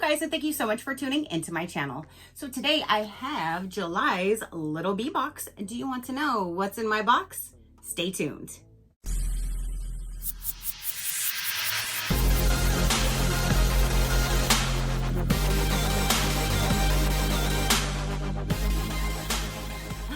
guys, and thank you so much for tuning into my channel. So today I have July's Little Bee box. Do you want to know what's in my box? Stay tuned.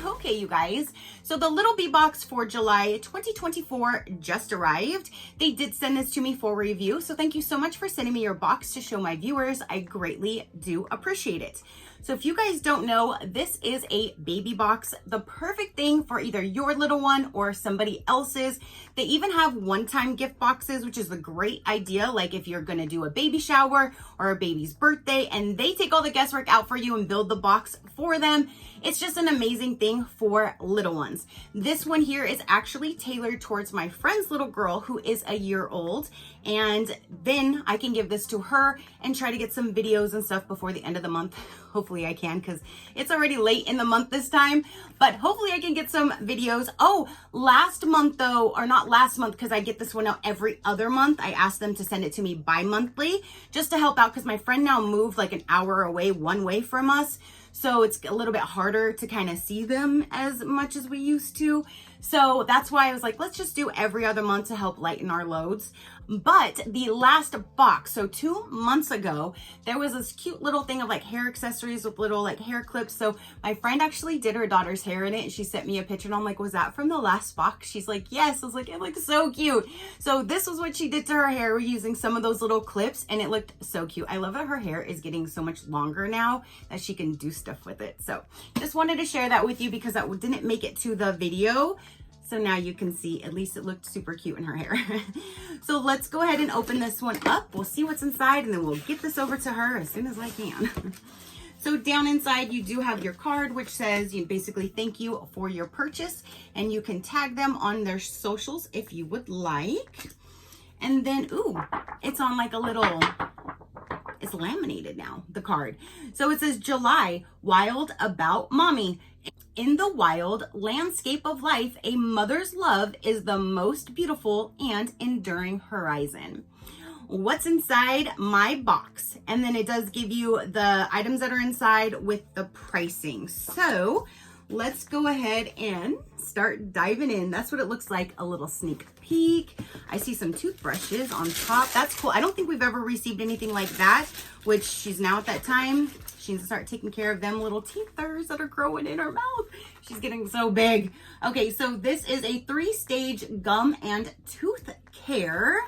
Okay, you guys, so the Little Bee box for July 2024 just arrived. They did send this to me for review, so thank you so much for sending me your box to show my viewers. I greatly do appreciate it. So if you guys don't know, this is a baby box, the perfect thing for either your little one or somebody else's. They even have one-time gift boxes, which is a great idea, like if you're gonna do a baby shower or a baby's birthday, and they take all the guesswork out for you and build the box for them. It's just an amazing thing for little ones. This one here is actually tailored towards my friend's little girl who is a year old, and then I can give this to her and try to get some videos and stuff before the end of the month. Hopefully I can, because it's already late in the month this time, but hopefully I can get some videos. Oh, last month though, or not last month, because I get this one out every other month, I asked them to send it to me bi-monthly just to help out, because my friend now moved like an hour away one way from us. So it's a little bit harder to kind of see them as much as we used to. So that's why I was like, let's just do every other month to help lighten our loads. But the last box, so 2 months ago, there was this cute little thing of like hair accessories with little like hair clips. So my friend actually did her daughter's hair in it, and she sent me a picture, and I'm like, was that from the last box? She's like, yes. I was like, it looks so cute. So this was what she did to her hair using some of those little clips, and it looked so cute. I love that her hair is getting so much longer now that she can do stuff with it. So just wanted to share that with you because that didn't make it to the video. So now you can see, at least it looked super cute in her hair. So let's go ahead and open this one up. We'll see what's inside, and then we'll get this over to her as soon as I can. So down inside, you do have your card, which says, you basically thank you for your purchase, and you can tag them on their socials if you would like. And then, ooh, it's on like a little, it's laminated now, the card. So it says, July, wild about mommy. In the wild landscape of life, a mother's love is the most beautiful and enduring horizon. What's inside my box? And then it does give you the items that are inside with the pricing. So let's go ahead and start diving in. That's what it looks like, a little sneak peek. I see some toothbrushes on top. That's cool. I don't think we've ever received anything like that, which she's now at that time. She needs to start taking care of them little teethers that are growing in her mouth. She's getting so big. Okay, so this is a 3-stage gum and tooth care.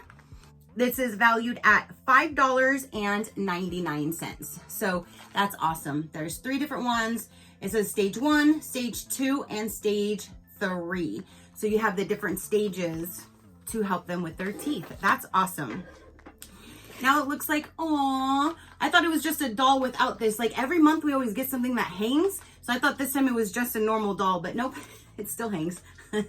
This is valued at $5.99. So that's awesome. There's 3 different ones. It says stage 1, stage 2, and stage 3. So you have the different stages to help them with their teeth. That's awesome. Now it looks like, aw, I thought it was just a doll without this. Like every month we always get something that hangs. So I thought this time it was just a normal doll, but nope, it still hangs. It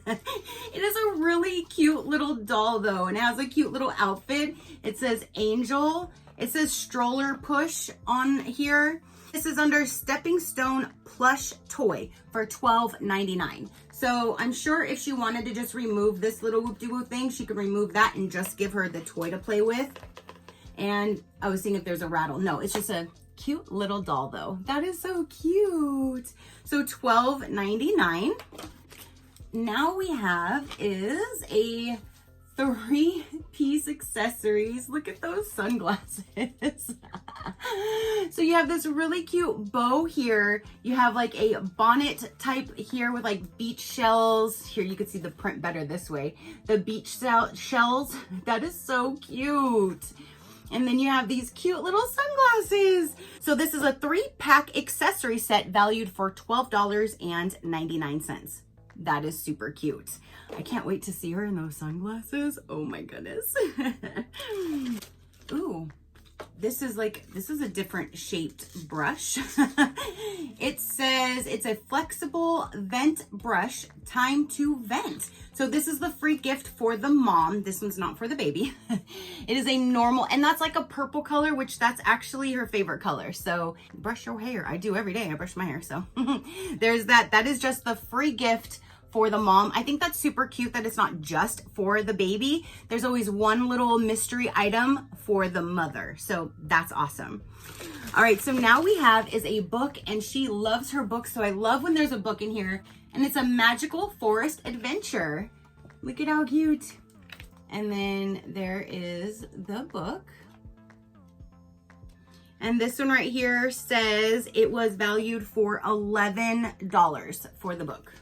is a really cute little doll though, and it has a cute little outfit. It says Angel. It says stroller push on here. This is under Stepping Stone plush toy for $12.99. So I'm sure if she wanted to just remove this little whoop-de-woo thing, she could remove that and just give her the toy to play with. And I was seeing if there's a rattle. No, it's just a cute little doll though. That is so cute. So $12.99. Now we have is a 3-piece accessories. Look at those sunglasses. So you have this really cute bow here. You have like a bonnet type here with like beach shells. Here you can see the print better this way. The beach shells. That is so cute. And then you have these cute little sunglasses. So this is a 3-pack accessory set valued for $12.99. That is super cute. I can't wait to see her in those sunglasses. Oh my goodness. Ooh, this is a different shaped brush. It says it's a flexible vent brush, time to vent. So this is the free gift for the mom. This one's not for the baby. It is a normal, and that's like a purple color, which that's actually her favorite color. So brush your hair. I do every day. I brush my hair. So there's that. That is just the free gift for the mom. I think that's super cute that it's not just for the baby. There's always one little mystery item for the mother. So that's awesome. All right, so now we have is a book, and she loves her books. So I love when there's a book in here, and it's a magical forest adventure. Look at how cute. And then there is the book. And this one right here says it was valued for $11 for the book.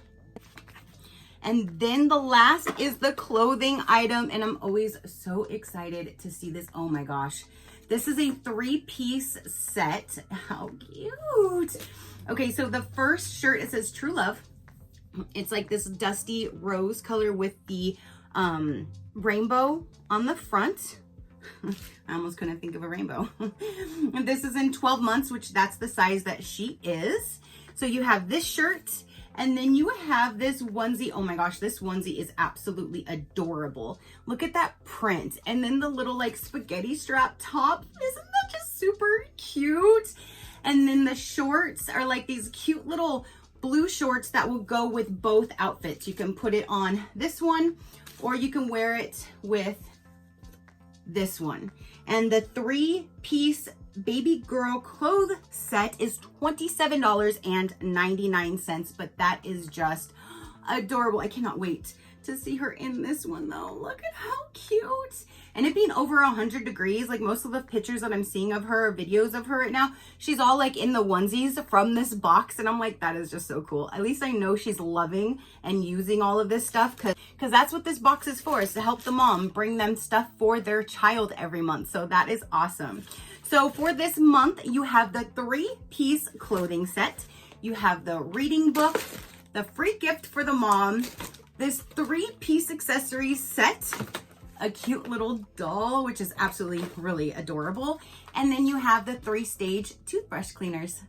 And then the last is the clothing item, and I'm always so excited to see this. Oh my gosh. This is a 3-piece set. How cute. Okay, so the first shirt, it says True Love. It's like this dusty rose color with the rainbow on the front. I almost couldn't think of a rainbow. And this is in 12 months, which that's the size that she is. So you have this shirt, and then you have this onesie. Oh my gosh, this onesie is absolutely adorable. Look at that print. And then the little like spaghetti strap top. Isn't that just super cute? And then the shorts are like these cute little blue shorts that will go with both outfits. You can put it on this one, or you can wear it with this one. And the 3-piece baby girl clothes set is $27.99, but that is just adorable. I cannot wait to see her in this one though. Look at how cute. And it being over 100 degrees, like most of the pictures that I'm seeing of her, videos of her right now, she's all like in the onesies from this box. And I'm like, that is just so cool. At least I know she's loving and using all of this stuff, because that's what this box is for, is to help the mom bring them stuff for their child every month. So that is awesome. So for this month, you have the 3-piece clothing set. You have the reading book, the free gift for the mom, this 3-piece accessory set, a cute little doll, which is absolutely really adorable. And then you have the 3-stage toothbrush cleaners.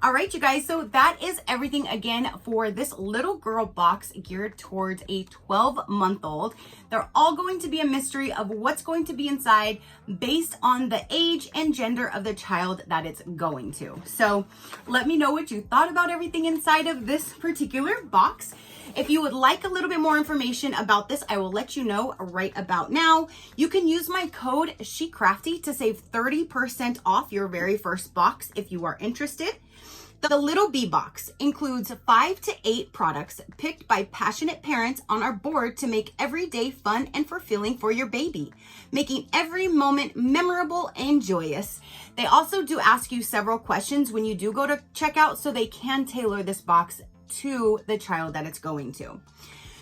All right, you guys, so that is everything again for this little girl box geared towards a 12-month-old. They're all going to be a mystery of what's going to be inside based on the age and gender of the child that it's going to. So let me know what you thought about everything inside of this particular box. If you would like a little bit more information about this, I will let you know right about now. You can use my code SheCrafty to save 30% off your very first box if you are interested. The Little Bee Box includes 5 to 8 products picked by passionate parents on our board to make every day fun and fulfilling for your baby, making every moment memorable and joyous. They also do ask you several questions when you do go to checkout, so they can tailor this box to the child that it's going to.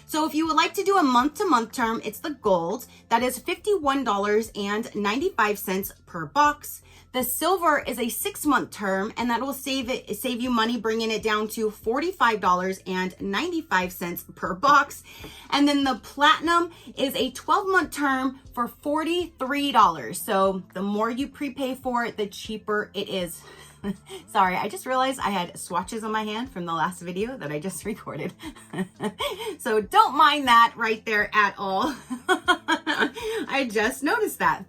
So if you would like to do a month-to-month term, it's the gold. That is $51.95 per box. The silver is a 6-month term, and that will save you money, bringing it down to $45.95 per box. And then the platinum is a 12-month term for $43. So the more you prepay for it, the cheaper it is. Sorry, I just realized I had swatches on my hand from the last video that I just recorded. So don't mind that right there at all. I just noticed that.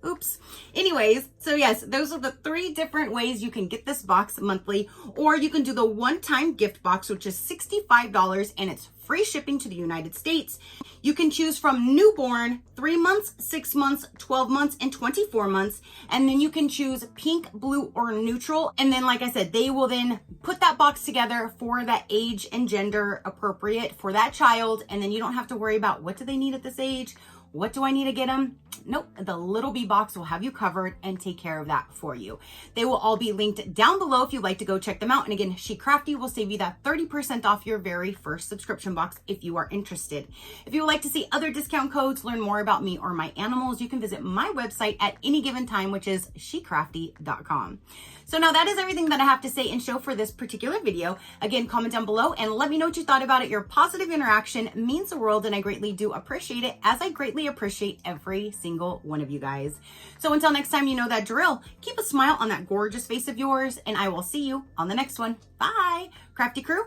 Oops. Anyways, so yes, those are the 3 different ways you can get this box monthly, or you can do the one-time gift box, which is $65, and it's free shipping to the United States. You can choose from newborn, 3 months, 6 months, 12 months, and 24 months. And then you can choose pink, blue, or neutral. And then, like I said, they will then put that box together for that age and gender appropriate for that child. And then you don't have to worry about what do they need at this age? What do I need to get them? Nope, the Little Bee Box will have you covered and take care of that for you. They will all be linked down below if you'd like to go check them out. And again, SheCrafty will save you that 30% off your very first subscription box if you are interested. If you would like to see other discount codes, learn more about me or my animals, you can visit my website at any given time, which is SheCrafty.com. So now that is everything that I have to say and show for this particular video. Again, comment down below and let me know what you thought about it. Your positive interaction means the world, and I greatly do appreciate it, as I greatly appreciate every single one of you guys. So until next time, you know that drill. Keep a smile on that gorgeous face of yours, and I will see you on the next one. Bye. Crafty crew,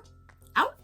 out.